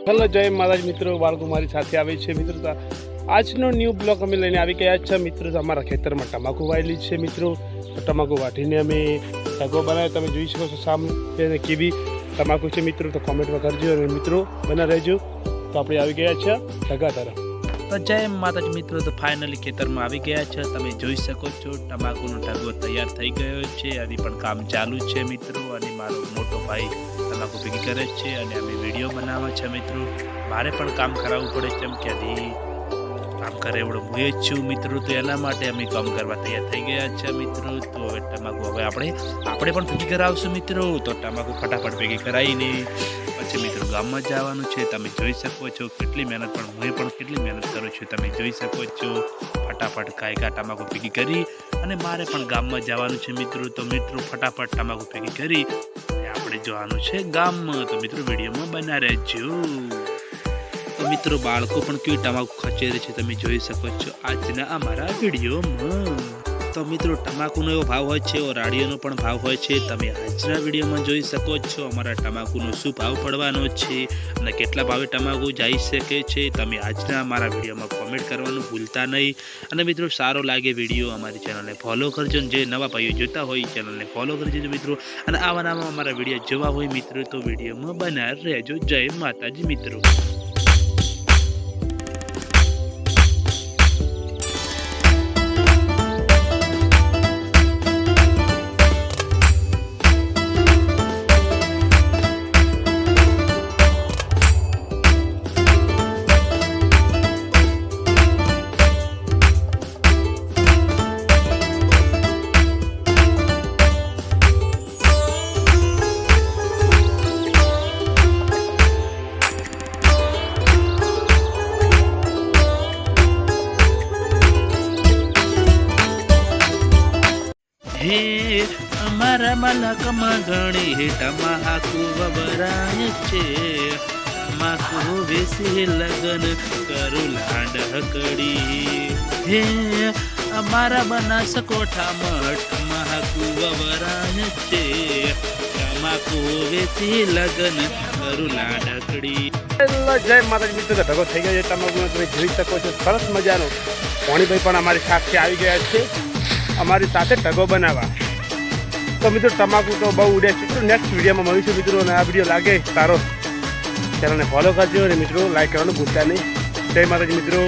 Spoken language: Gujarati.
હેલો જય મહારાજ મિત્રો, બાળકો મારી સાથે આવે છે મિત્રો. આજનો ન્યૂ બ્લોગ અમે લઈને આવી ગયા છે મિત્રો. અમારા ખેતરમાં તમાકુ વાવેલી છે મિત્રો. તમાકુ વાટીને અમે ઢગો બનાવ્યો, તમે જોઈ શકો છો સામે કેવી તમાકુ છે મિત્રો. તો કોમેન્ટમાં કરજો અને મિત્રો બના રહેજો. તો આપણે આવી ગયા છે ઢગા તરફ. તો જય માતાજી મિત્રો, તો ફાઇનલી ખેતરમાં આવી ગયા છે. તમે જોઈ શકો છો તમાકુનો ઢગો તૈયાર થઈ ગયો છે. હજી પણ કામ ચાલુ છે મિત્રો. અને મારો મોટો ભાઈ તમાકુ ભેગી કરે છે અને અમે વિડીયો બનાવવા છે મિત્રો. મારે પણ કામ કરાવવું પડે છે કેમ કે હજી કામ કરે એવડો હું જ છું મિત્રો. તો એના માટે અમે કામ કરવા તૈયાર થઈ ગયા છે મિત્રો. તો હવે તમાકુ હવે આપણે પણ ભેગી કરાવશું મિત્રો. તો તમાકુ ફટાફટ ભેગી કરાવીને પછી મિત્રો ગામમાં જવાનું છે. તમે જોઈ શકો છો કેટલી મહેનત, પણ હું પણ કેટલી મહેનત કરું છું તમે જોઈ શકો છો. ફટાફટ કાયકા તમાકુ ભેગી કરી અને મારે પણ ગામમાં જવાનું છે મિત્રો. તો મિત્રો ફટાફટ તમાકુ ભેગી કરી આપણે જવાનું છે ગામમાં. તો મિત્રો વિડીયોમાં બના રહેજો. તો મિત્રો બાળકો પણ કેવી તમાકુ ખચેરે છે તમે જોઈ શકો છો આજના અમારા વિડીયોમાં. તો મિત્રો તમાકુનો એવો ભાવ હોય છે, રાડીઓનો પણ ભાવ હોય છે. તમે આજના વિડીયોમાં જોઈ શકો છો અમારા તમાકુનો શું ભાવ પડવાનો છે અને કેટલા ભાવે તમાકુ જઈ શકે છે. તમે આજના અમારા વિડીયોમાં કોમેન્ટ કરવાનું ભૂલતા નહીં. અને મિત્રો સારો લાગે વિડીયો અમારી ચેનલને ફોલો કરજો. જે નવા ભાઈઓ જોતા હોય ચેનલને ફોલો કરજો મિત્રો. અને આવા નવા અમારા વિડીયો જોવા હોય મિત્રો તો વિડીયોમાં બના રહેજો. જય માતાજી મિત્રો. હે અમારા મલકમાં ઘણી તમાકુ વવરાય છે. તમાકુ વેસી લગન કરું લાડ હકડી. હે અમારા બનાસકોઠામાં તમાકુ વવરાય છે. તમાકુ વેસી લગન કરું લાડ હકડી. જય માતાજી મિત્રો, ઢગો થઈ ગયો છે તમાકુનો તમે જોઈ શકો છો. સરસ મજાનો પોણીભાઈ પણ અમારી સાથે આવી ગયા છે અમારી સાથે ઢગો બનાવવા. તો મિત્રો તમાકુ તો બહુ ઉડે છે. નેક્સ્ટ વિડીયોમાં મળીશું મિત્રો. અને આ વિડીયો લાગે સારો ચેનલને ફોલો કરજો અને મિત્રો લાઈક કરવાનું ભૂલતા નહીં. જય માતાજી મિત્રો.